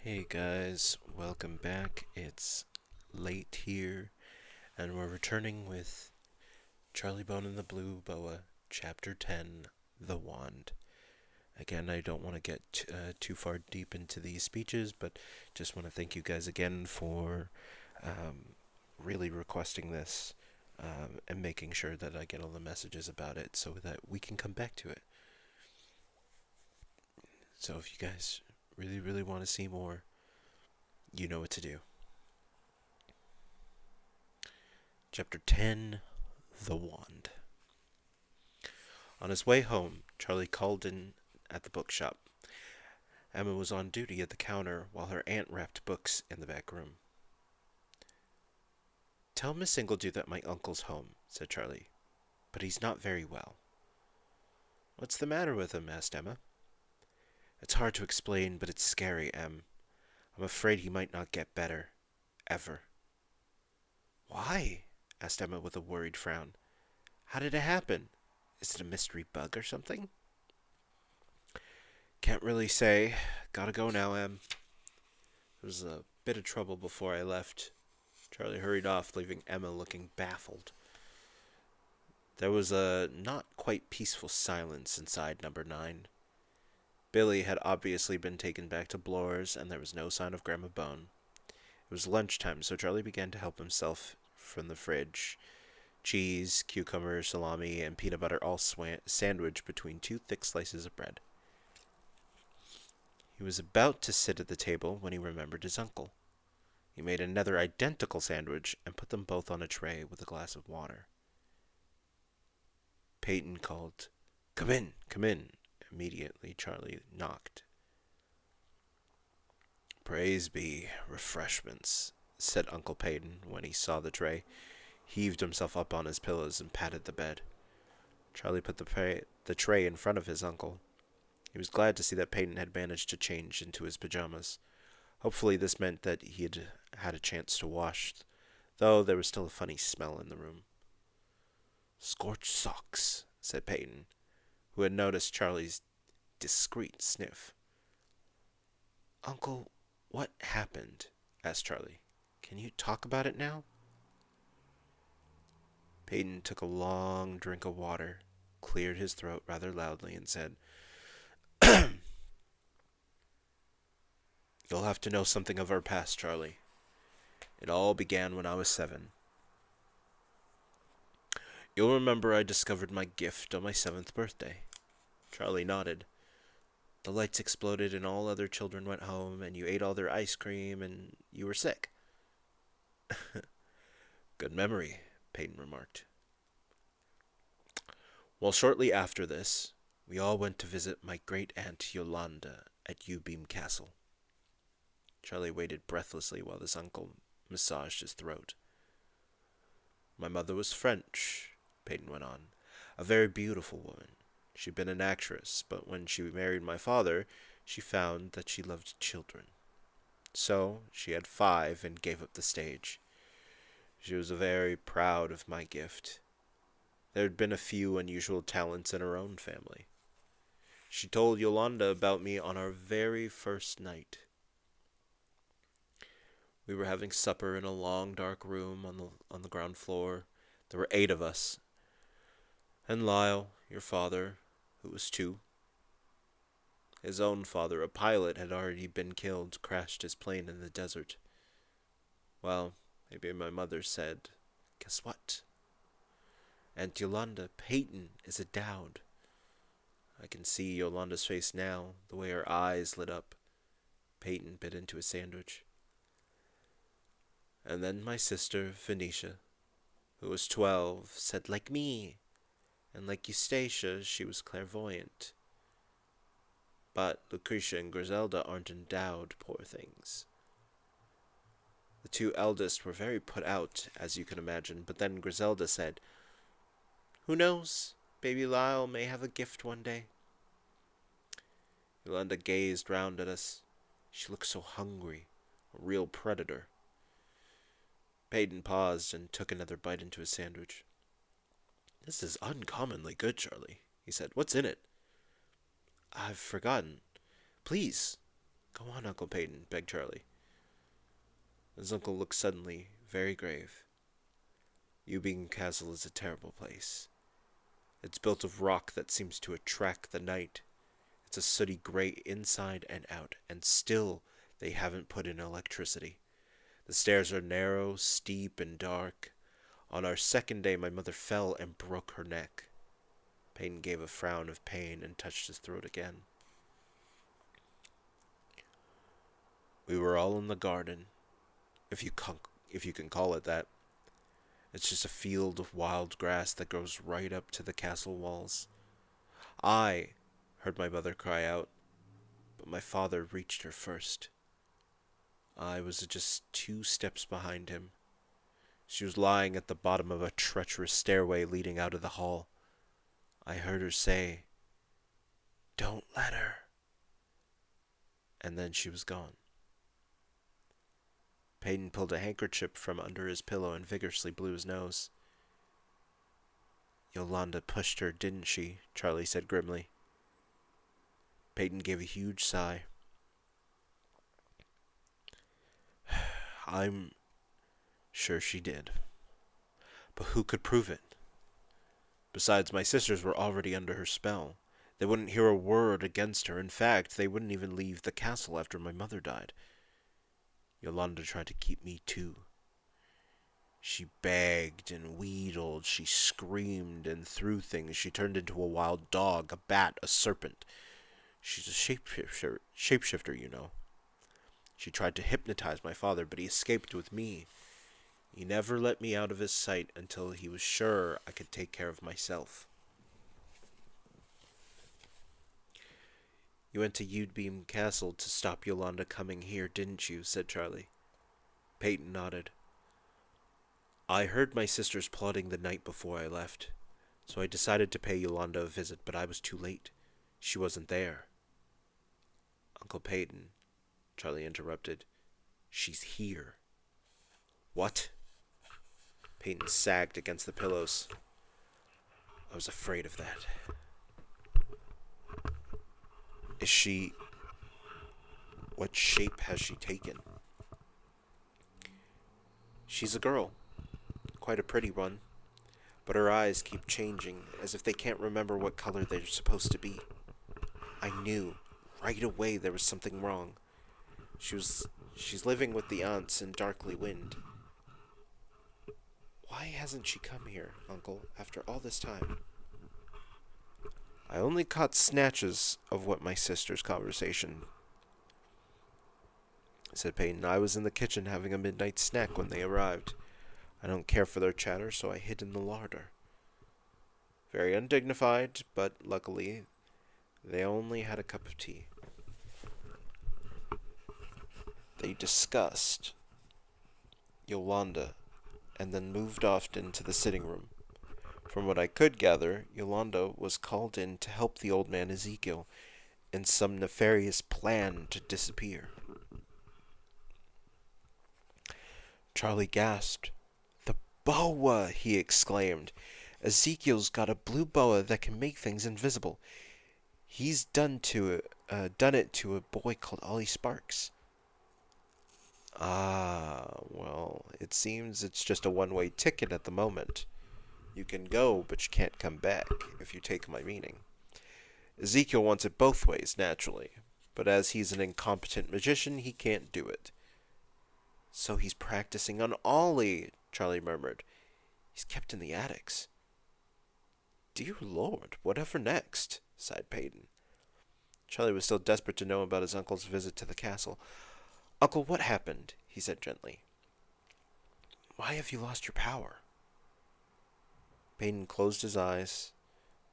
Hey guys, welcome back. It's late here, and we're returning with Charlie Bone and the Blue Boa, Chapter 10, The Wand. Again, I don't want to get too far deep into these speeches, but just want to thank you guys again for really requesting this and making sure that I get all the messages about it so that we can come back to it. So if you guys really want to see more, you know what to do. Chapter 10, The Wand. On his way home, Charlie called in at the bookshop. Emma was on duty at the counter while her aunt wrapped books in the back room. "Tell Miss Ingledew that my uncle's home," said Charlie, "but he's not very well." "What's the matter with him?" asked Emma. "It's hard to explain, but it's scary, Em. I'm afraid he might not get better. Ever." "Why?" asked Emma with a worried frown. "How did it happen? Is it a mystery bug or something?" "Can't really say. Gotta go now, Em." There was a bit of trouble before I left. Charlie hurried off, leaving Emma looking baffled. There was a not quite peaceful silence inside number 9. Billy had obviously been taken back to Bloor's, and there was no sign of Grandma Bone. It was lunchtime, so Charlie began to help himself from the fridge. Cheese, cucumber, salami, and peanut butter all sandwiched between 2 thick slices of bread. He was about to sit at the table when he remembered his uncle. He made another identical sandwich and put them both on a tray with a glass of water. Peyton called, "Come in, come in." Immediately, Charlie knocked. "Praise be, refreshments," said Uncle Peyton when he saw the tray. He heaved himself up on his pillows and patted the bed. Charlie put the tray in front of his uncle. He was glad to see that Peyton had managed to change into his pajamas. Hopefully this meant that he had had a chance to wash, though there was still a funny smell in the room. "Scorched socks," said Peyton, who had noticed Charlie's discreet sniff. "Uncle, what happened?" asked Charlie. "Can you talk about it now?" Peyton took a long drink of water, cleared his throat rather loudly, and said, "You'll have to know something of our past, Charlie. It all began when I was 7. You'll remember I discovered my gift on my 7th birthday." Charlie nodded. "The lights exploded and all other children went home, and you ate all their ice cream, and you were sick." "Good memory," Peyton remarked. "Well, shortly after this, we all went to visit my great-aunt Yolanda at Ubeam Castle." Charlie waited breathlessly while his uncle massaged his throat. "My mother was French," Peyton went on. "A very beautiful woman. She'd been an actress, but when she married my father, she found that she loved children. So she had 5 and gave up the stage. She was very proud of my gift. There had been a few unusual talents in her own family. She told Yolanda about me on our very first night. We were having supper in a long, dark room on the ground floor. There were 8 of us. And Lyle, your father, who was 2. His own father, a pilot, had already been killed, crashed his plane in the desert. Well, maybe my mother said, 'Guess what? Aunt Yolanda Peyton is a Dowd.' I can see Yolanda's face now, the way her eyes lit up." Peyton bit into his sandwich. "And then my sister, Venetia, who was 12, said, 'Like me.' And like Eustacia, she was clairvoyant. But Lucretia and Griselda aren't endowed, poor things. The 2 eldest were very put out, as you can imagine, but then Griselda said, 'Who knows? Baby Lyle may have a gift one day.' Yolanda gazed round at us. She looked so hungry, a real predator." Peyton paused and took another bite into his sandwich. "This is uncommonly good, Charlie," he said. "What's in it?" "I've forgotten. Please, Go on, Uncle Peyton, begged Charlie. His uncle looked suddenly very grave. Ubeam Castle is a terrible place. It's built of rock that seems to attract the night. It's a sooty gray inside and out, and still they haven't put in electricity. The stairs are narrow, steep, and dark. On our second day, my mother fell and broke her neck. Peyton gave a frown of pain and touched his throat again. We were all in the garden, if you can call it that. It's just a field of wild grass that grows right up to the castle walls. I heard my mother cry out, but my father reached her first. I was just 2 steps behind him. She was lying at the bottom of a treacherous stairway leading out of the hall. I heard her say, "Don't let her." And then she was gone. Peyton pulled a handkerchief from under his pillow and vigorously blew his nose. "Yolanda pushed her, didn't she?" Charlie said grimly. Peyton gave a huge sigh. "I'm sure she did. But who could prove it? Besides, my sisters were already under her spell. They wouldn't hear a word against her. In fact, they wouldn't even leave the castle after my mother died. Yolanda tried to keep me too. She begged and wheedled, she screamed and threw things. She turned into a wild dog, a bat, a serpent. She's a shapeshifter, you know. She tried to hypnotize my father, but he escaped with me. He never let me out of his sight until he was sure I could take care of myself." "You went to Ubeam Castle to stop Yolanda coming here, didn't you?" said Charlie. Peyton nodded. "I heard my sisters plotting the night before I left, so I decided to pay Yolanda a visit, but I was too late. She wasn't there." "Uncle Peyton," Charlie interrupted, "she's here." "What?" Peyton sagged against the pillows. "I was afraid of that." "Is she... what shape has she taken?" "She's a girl. Quite a pretty one. But her eyes keep changing, as if they can't remember what color they're supposed to be. I knew right away there was something wrong. She's living with the aunts in Darkly Wind." "Why hasn't she come here, Uncle, after all this time?" "I only caught snatches of what my sister's conversation," said Peyton. "I was in the kitchen having a midnight snack when they arrived. I don't care for their chatter, so I hid in the larder. Very undignified, but luckily they only had a cup of tea." They discussed Yolanda and then moved off into the sitting room. From what I could gather, Yolanda was called in to help the old man Ezekiel in some nefarious plan to disappear. Charlie gasped. "The boa!" he exclaimed. "Ezekiel's got a blue boa that can make things invisible. He's done it to a boy called Ollie Sparks." "Ah, well, it seems it's just a one-way ticket at the moment. You can go, but you can't come back, if you take my meaning. Ezekiel wants it both ways, naturally, but as he's an incompetent magician, he can't do it." "So he's practicing on Ollie," Charlie murmured. "He's kept in the attics." "Dear Lord, whatever next?" sighed Peyton. Charlie was still desperate to know about his uncle's visit to the castle. "Uncle, what happened?" he said gently. "Why have you lost your power?" Peyton closed his eyes.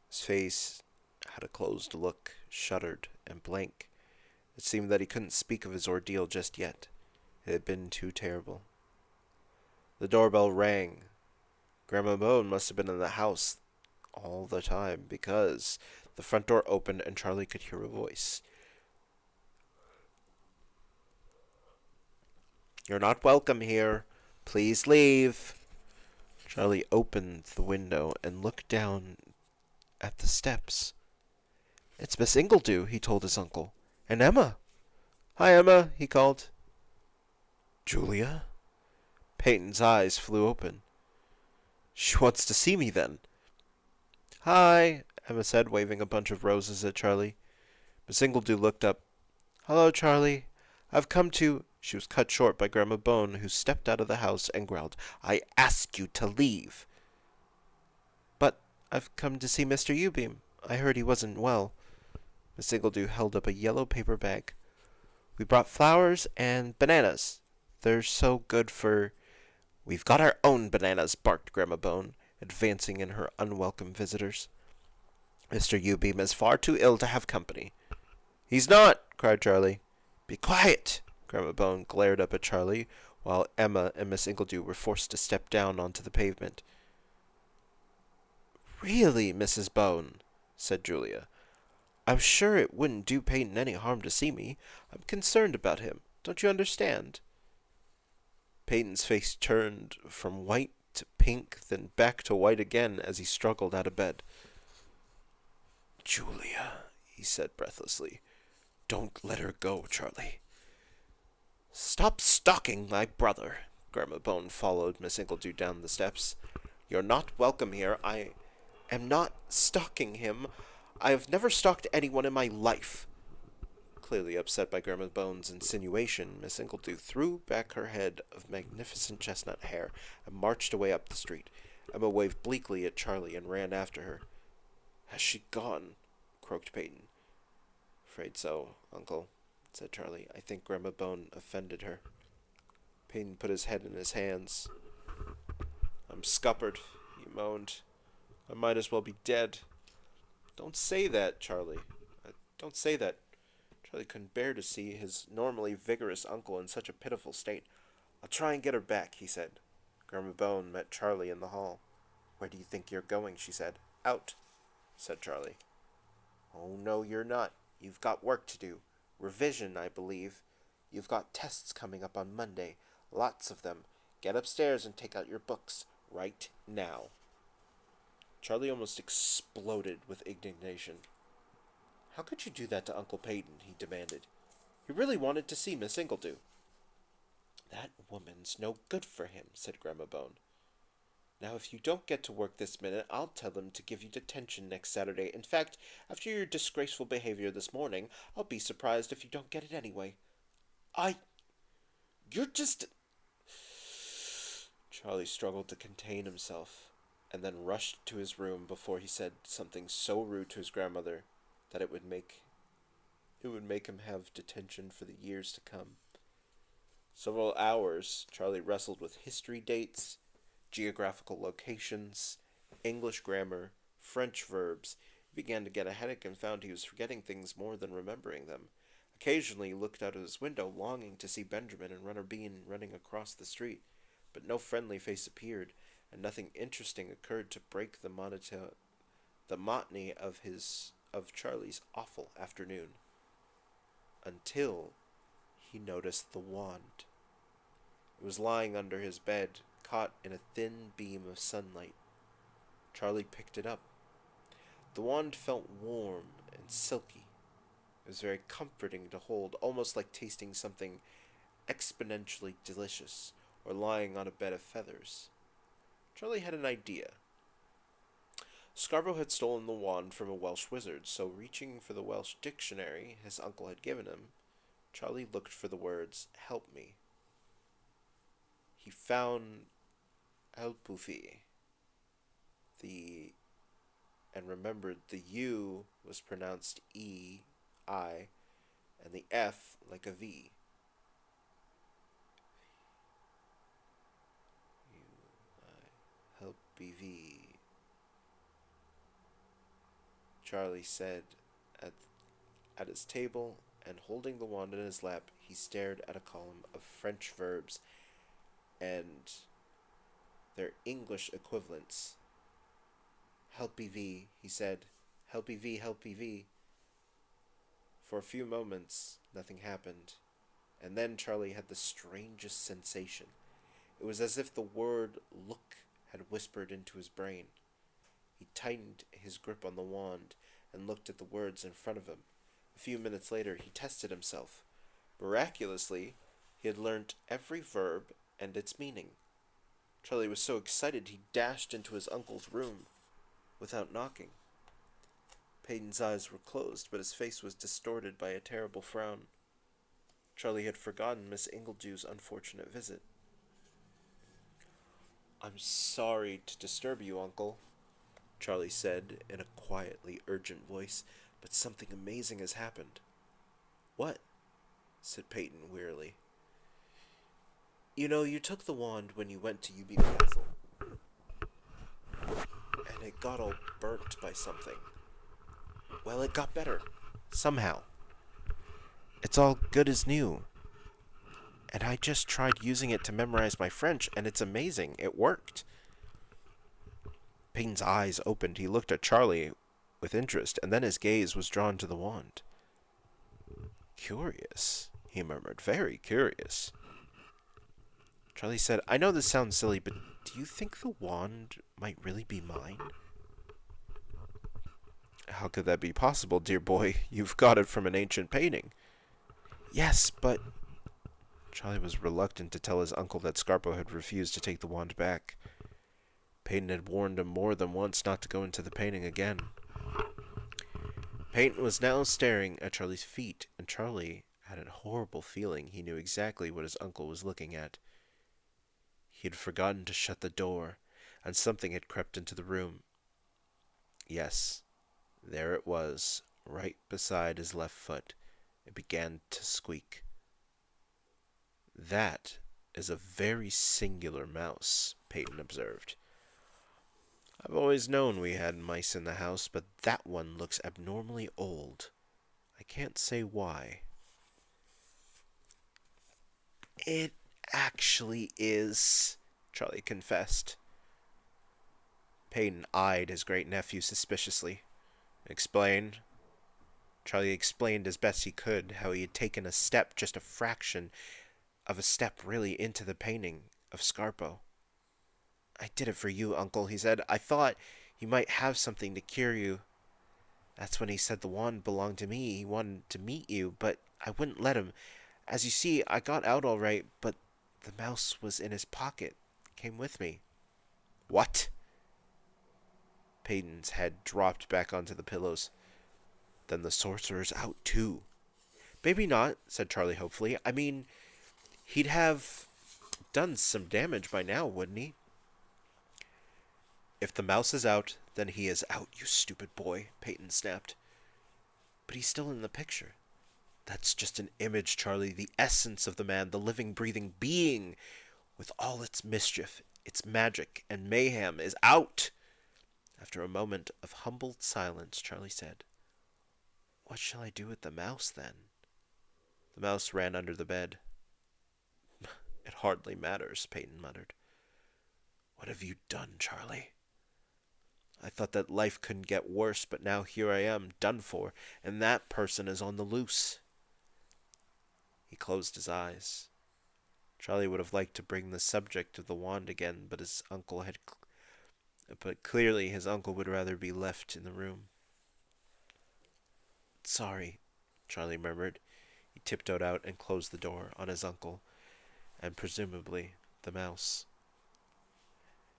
His face had a closed look, shuttered and blank. It seemed that he couldn't speak of his ordeal just yet. It had been too terrible. The doorbell rang. Grandma Bone must have been in the house all the time, because the front door opened and Charlie could hear a voice. "You're not welcome here. Please leave." Charlie opened the window and looked down at the steps. "It's Miss Ingledew," he told his uncle. "And Emma." "Hi, Emma," he called. "Julia?" Peyton's eyes flew open. "She wants to see me, then." "Hi," Emma said, waving a bunch of roses at Charlie. Miss Ingledew looked up. "Hello, Charlie. I've come to—" She was cut short by Grandma Bone, who stepped out of the house and growled, "I asked you to leave." "But I've come to see Mr. Ubeam. I heard he wasn't well." Miss Ingledew held up a yellow paper bag. "We brought flowers and bananas. They're so good for—" "We've got our own bananas," barked Grandma Bone, advancing in her unwelcome visitors. "Mr. Ubeam is far too ill to have company." "He's not!" cried Charlie. "Be quiet!" Grandma Bone glared up at Charlie, while Emma and Miss Ingledew were forced to step down onto the pavement. "Really, Mrs. Bone," said Julia, "I'm sure it wouldn't do Peyton any harm to see me. I'm concerned about him. Don't you understand?" Peyton's face turned from white to pink, then back to white again as he struggled out of bed. "Julia," he said breathlessly. "Don't let her go, Charlie." "Stop stalking my brother." Grandma Bone followed Miss Ingledew down the steps. "You're not welcome here. I am not stalking him. I have never stalked anyone in my life." Clearly upset by Grandma Bone's insinuation, Miss Ingledew threw back her head of magnificent chestnut hair and marched away up the street. Emma waved bleakly at Charlie and ran after her. "Has she gone?" croaked Peyton. "Afraid so, Uncle," said Charlie. "I think Grandma Bone offended her." Peyton put his head in his hands. "I'm scuppered," he moaned. "I might as well be dead." "Don't say that, Charlie. Don't say that." Charlie couldn't bear to see his normally vigorous uncle in such a pitiful state. "I'll try and get her back," he said. Grandma Bone met Charlie in the hall. "Where do you think you're going?" she said. "Out," said Charlie. "Oh, no, you're not. You've got work to do. Revision, I believe. You've got tests coming up on Monday. Lots of them. Get upstairs and take out your books. Right now." Charlie almost exploded with indignation. "How could you do that to Uncle Peyton?" he demanded. "He really wanted to see Miss Ingledew." "That woman's no good for him," said Grandma Bone. "Now, if you don't get to work this minute, I'll tell them to give you detention next Saturday. In fact, after your disgraceful behavior this morning, I'll be surprised if you don't get it anyway." You're just—" Charlie struggled to contain himself, and then rushed to his room before he said something so rude to his grandmother that it would make him have detention for the years to come. Several hours, Charlie wrestled with history dates, geographical locations, English grammar, French verbs. He began to get a headache and found he was forgetting things more than remembering them. Occasionally he looked out of his window, longing to see Benjamin and Runner Bean running across the street, but no friendly face appeared, and nothing interesting occurred to break the monotony of Charlie's awful afternoon. Until he noticed the wand. It was lying under his bed, caught in a thin beam of sunlight. Charlie picked it up. The wand felt warm and silky. It was very comforting to hold, almost like tasting something exponentially delicious, or lying on a bed of feathers. Charlie had an idea. Scarborough had stolen the wand from a Welsh wizard, so reaching for the Welsh dictionary his uncle had given him, Charlie looked for the words, "help me." He found Elpufi, and remembered the U was pronounced E, I, and the F like a V. Help BV, Charlie said at his table, and holding the wand in his lap, he stared at a column of French verbs and their English equivalents. "Help BV," he said. "Help BV, help BV." For a few moments, nothing happened, and then Charlie had the strangest sensation. It was as if the word "look" had whispered into his brain. He tightened his grip on the wand and looked at the words in front of him. A few minutes later, he tested himself. Miraculously, he had learnt every verb and its meaning. Charlie was so excited he dashed into his uncle's room without knocking. Peyton's eyes were closed, but his face was distorted by a terrible frown. Charlie had forgotten Miss Ingledew's unfortunate visit. "I'm sorry to disturb you, Uncle," Charlie said in a quietly urgent voice, "but something amazing has happened." "What?" said Peyton wearily. "You know, you took the wand when you went to UB Castle, and it got all burnt by something. Well, it got better. Somehow. It's all good as new. And I just tried using it to memorize my French, and it's amazing. It worked." Peyton's eyes opened. He looked at Charlie with interest, and then his gaze was drawn to the wand. "Curious," he murmured. "Very curious." Charlie said, "I know this sounds silly, but do you think the wand might really be mine?" "How could that be possible, dear boy? You've got it from an ancient painting." "Yes, but—" Charlie was reluctant to tell his uncle that Scarpo had refused to take the wand back. Peyton had warned him more than once not to go into the painting again. Peyton was now staring at Charlie's feet, and Charlie had a horrible feeling he knew exactly what his uncle was looking at. He had forgotten to shut the door, and something had crept into the room. Yes, there it was, right beside his left foot. It began to squeak. "That is a very singular mouse," Peyton observed. "I've always known we had mice in the house, but that one looks abnormally old. I can't say why." "It actually is," Charlie confessed. Peyton eyed his great-nephew suspiciously. "Explain." Charlie explained as best he could how he had taken a step, just a fraction of a step really, into the painting of Scarpo. "I did it for you, Uncle," he said. "I thought he might have something to cure you. That's when he said the wand belonged to me. He wanted to meet you, but I wouldn't let him. As you see, I got out all right, but the mouse was in his pocket. It came with me." "What?" Peyton's head dropped back onto the pillows. "Then the sorcerer's out too." "Maybe not," said Charlie hopefully. "I mean, he'd have done some damage by now, wouldn't he?" "If the mouse is out, then he is out, you stupid boy," Peyton snapped. "But he's still in the picture." "That's just an image, Charlie. The essence of the man, the living, breathing being, with all its mischief, its magic, and mayhem, is out." After a moment of humbled silence, Charlie said, "What shall I do with the mouse, then?" The mouse ran under the bed. "It hardly matters," Peyton muttered. "What have you done, Charlie?" "I thought that life couldn't get worse, but now here I am, done for, and that person is on the loose." He closed his eyes. Charlie would have liked to bring the subject of the wand again, but clearly his uncle would rather be left in the room. "Sorry," Charlie murmured. He tiptoed out and closed the door on his uncle, and presumably the mouse.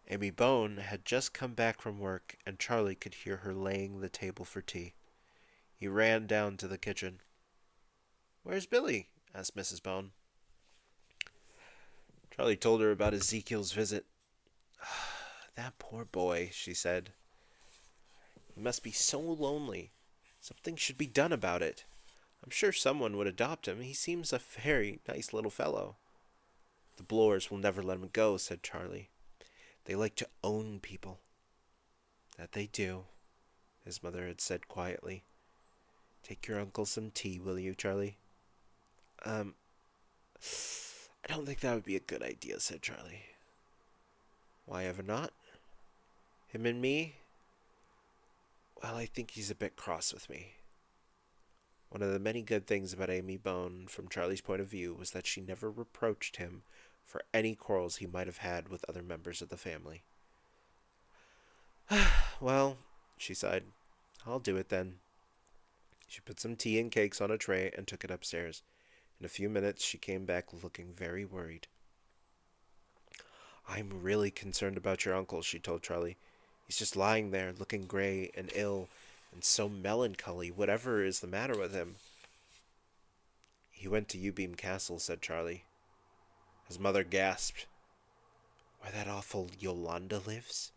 Amy Bone had just come back from work, and Charlie could hear her laying the table for tea. He ran down to the kitchen. "Where's Billy?" asked Mrs. Bone. Charlie told her about Ezekiel's visit. "That poor boy," she said. "He must be so lonely. Something should be done about it. I'm sure someone would adopt him. He seems a very nice little fellow." "The Bloors will never let him go," said Charlie. "They like to own people." "That they do," his mother had said quietly. "Take your uncle some tea, will you, Charlie?" I don't think that would be a good idea," said Charlie. "Why ever not? Him and me? Well, I think he's a bit cross with me." One of the many good things about Amy Bone, from Charlie's point of view, was that she never reproached him for any quarrels he might have had with other members of the family. "Well," she sighed, "I'll do it then." She put some tea and cakes on a tray and took it upstairs. In a few minutes, she came back looking very worried. I'm really concerned about your uncle, she told Charlie. He's just lying there, looking gray and ill, and so melancholy, whatever is the matter with him. He went to Ubeam Castle, said Charlie. His mother gasped. Where that awful Yolanda lives?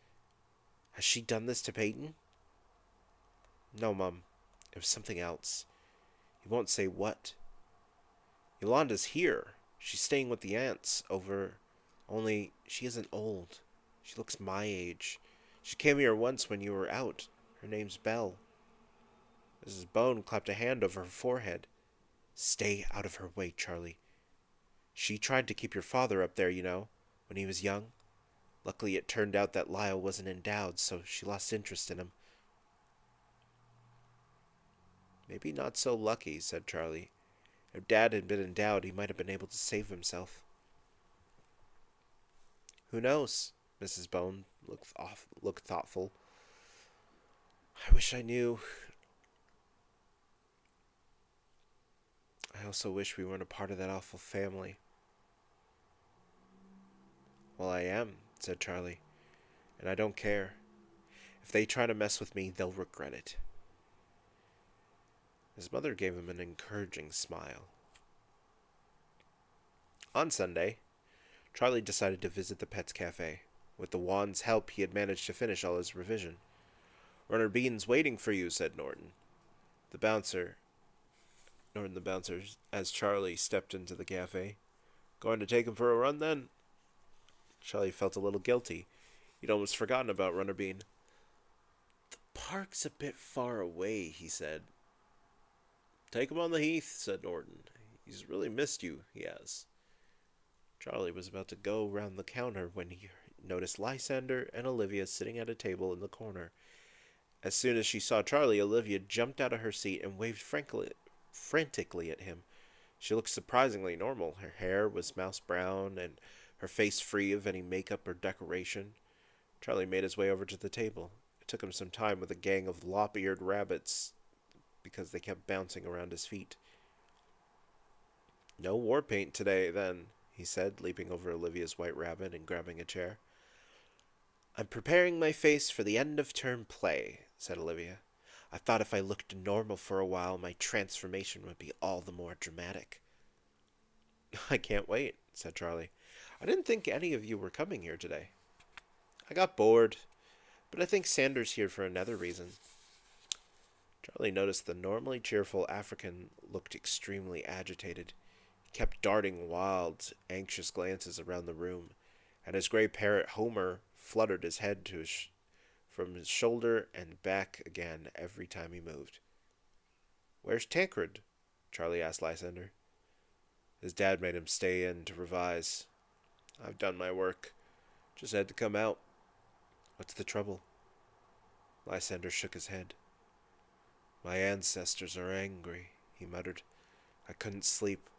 Has she done this to Peyton? No, Mum. It was something else. He won't say what. Yolanda's here. She's staying with the aunts over... Only, she isn't old. She looks my age. She came here once when you were out. Her name's Belle. Mrs. Bone clapped a hand over her forehead. Stay out of her way, Charlie. She tried to keep your father up there, you know, when he was young. Luckily, it turned out that Lyle wasn't endowed, so she lost interest in him. Maybe not so lucky, said Charlie. If Dad had been endowed, he might have been able to save himself. Who knows? Mrs. Bone looked thoughtful. I wish I knew. I also wish we weren't a part of that awful family. Well, I am, said Charlie, and I don't care. If they try to mess with me, they'll regret it. His mother gave him an encouraging smile. On Sunday, Charlie decided to visit the Pets Cafe. With the wand's help, he had managed to finish all his revision. Runner Bean's waiting for you, said Norton the bouncer, as Charlie stepped into the cafe. Going to take him for a run, then? Charlie felt a little guilty. He'd almost forgotten about Runner Bean. The park's a bit far away, he said. Take him on the heath, said Norton. He's really missed you, he has. Charlie was about to go round the counter when he noticed Lysander and Olivia sitting at a table in the corner. As soon as she saw Charlie, Olivia jumped out of her seat and waved frantically at him. She looked surprisingly normal. Her hair was mouse brown and her face free of any makeup or decoration. Charlie made his way over to the table. It took him some time with a gang of lop-eared rabbits because they kept bouncing around his feet. No war paint today, then, he said, leaping over Olivia's white rabbit and grabbing a chair. I'm preparing my face for the end-of-term play, said Olivia. I thought if I looked normal for a while, my transformation would be all the more dramatic. I can't wait, said Charlie. I didn't think any of you were coming here today. I got bored, but I think Sander's here for another reason. Charlie noticed the normally cheerful African looked extremely agitated. He kept darting wild, anxious glances around the room, and his gray parrot Homer fluttered his head from his shoulder and back again every time he moved. Where's Tancred? Charlie asked Lysander. His dad made him stay in to revise. I've done my work. Just had to come out. What's the trouble? Lysander shook his head. My ancestors are angry, he muttered. I couldn't sleep.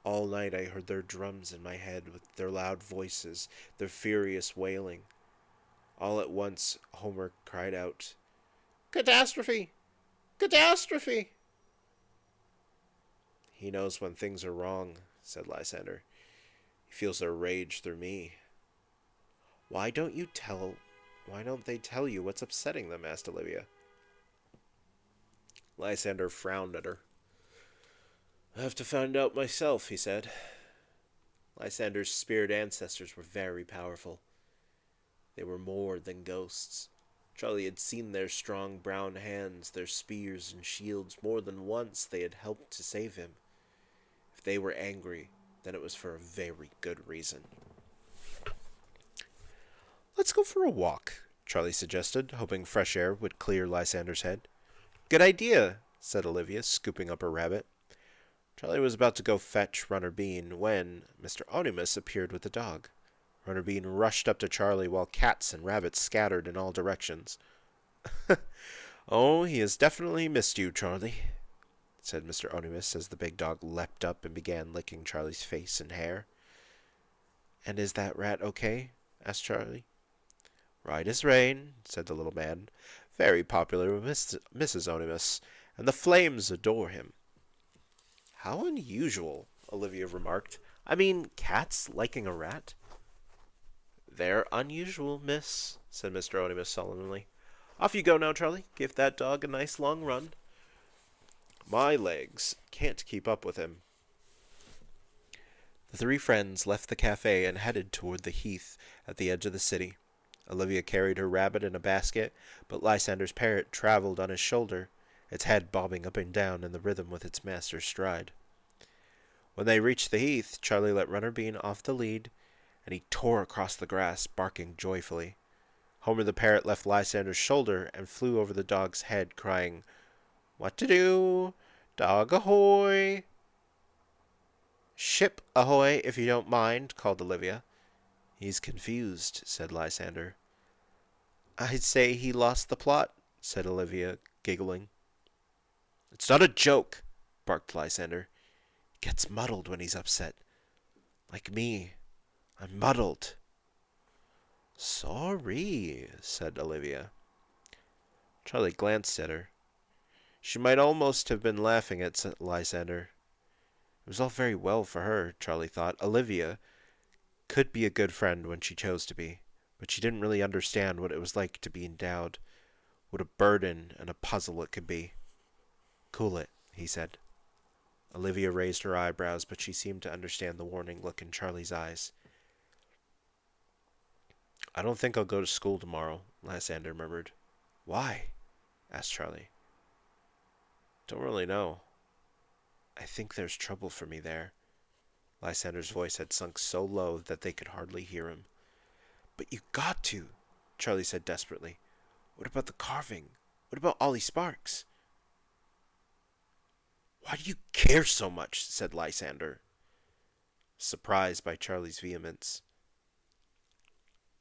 All night I heard their drums in my head with their loud voices, their furious wailing. All at once Homer cried out, Catastrophe! Catastrophe! He knows when things are wrong, said Lysander. He feels their rage through me. Why don't they tell you what's upsetting them? Asked Olivia. Lysander frowned at her. I have to find out myself, he said. Lysander's spirit ancestors were very powerful. They were more than ghosts. Charlie had seen their strong brown hands, their spears and shields. More than once they had helped to save him. If they were angry, then it was for a very good reason. Let's go for a walk, Charlie suggested, hoping fresh air would clear Lysander's head. Good idea, said Olivia, scooping up her rabbit. Charlie was about to go fetch Runner Bean when Mr. Onimus appeared with the dog. Runner Bean rushed up to Charlie while cats and rabbits scattered in all directions. Oh, he has definitely missed you, Charlie, said Mr. Onimus as the big dog leapt up and began licking Charlie's face and hair. And is that rat okay? Asked Charlie. Right as rain, said the little man. Very popular with Mrs. Onimus, and the flames adore him. How unusual, Olivia remarked. I mean, cats liking a rat? They're unusual, miss, said Mr. Onimus solemnly. Off you go now, Charlie. Give that dog a nice long run. My legs can't keep up with him. The three friends left the cafe and headed toward the heath at the edge of the city. Olivia carried her rabbit in a basket, but Lysander's parrot traveled on his shoulder, its head bobbing up and down in the rhythm with its master's stride. When they reached the heath, Charlie let Runner Bean off the lead, and he tore across the grass, barking joyfully. Homer the parrot left Lysander's shoulder and flew over the dog's head, crying, "What to do? Dog ahoy!" "Ship ahoy, if you don't mind," called Olivia. "He's confused," said Lysander. "I'd say he lost the plot," said Olivia, giggling. "It's not a joke," barked Lysander. "He gets muddled when he's upset. Like me. I'm muddled." "Sorry," said Olivia. Charlie glanced at her. She might almost have been laughing at Lysander. It was all very well for her, Charlie thought. Olivia could be a good friend when she chose to be, but she didn't really understand what it was like to be endowed. What a burden and a puzzle it could be. "Cool it," he said. Olivia raised her eyebrows, but she seemed to understand the warning look in Charlie's eyes. "I don't think I'll go to school tomorrow," Lysander murmured. "Why?" asked Charlie. "Don't really know. I think there's trouble for me there." Lysander's voice had sunk so low that they could hardly hear him. "But you got to," Charlie said desperately. "What about the carving? What about Ollie Sparks?" "Why do you care so much?" said Lysander, surprised by Charlie's vehemence.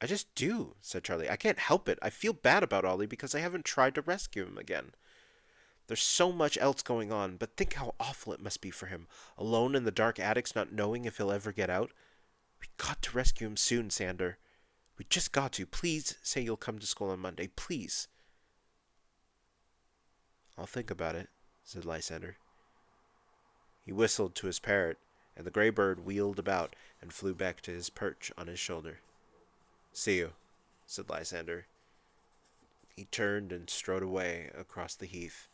"I just do," said Charlie. "I can't help it. I feel bad about Ollie because I haven't tried to rescue him again. There's so much else going on, but think how awful it must be for him, alone in the dark attics, not knowing if he'll ever get out. We got to rescue him soon, Sander. We just got to. Please say you'll come to school on Monday. Please." "I'll think about it," said Lysander. He whistled to his parrot, and the gray bird wheeled about and flew back to his perch on his shoulder. "See you," said Lysander. He turned and strode away across the heath.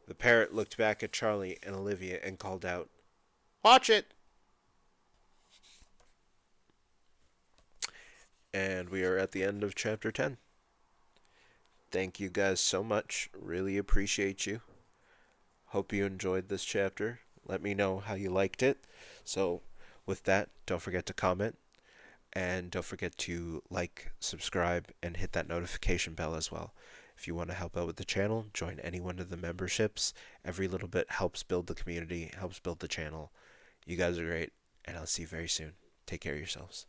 The parrot looked back at Charlie and Olivia and called out, "Watch it!" And we are at the end of chapter 10. Thank you guys so much. Really appreciate you. Hope you enjoyed this chapter. Let me know how you liked it. So, with that, don't forget to comment. And don't forget to like, subscribe, and hit that notification bell as well. If you want to help out with the channel, join any one of the memberships. Every little bit helps build the community, helps build the channel. You guys are great, and I'll see you very soon. Take care of yourselves.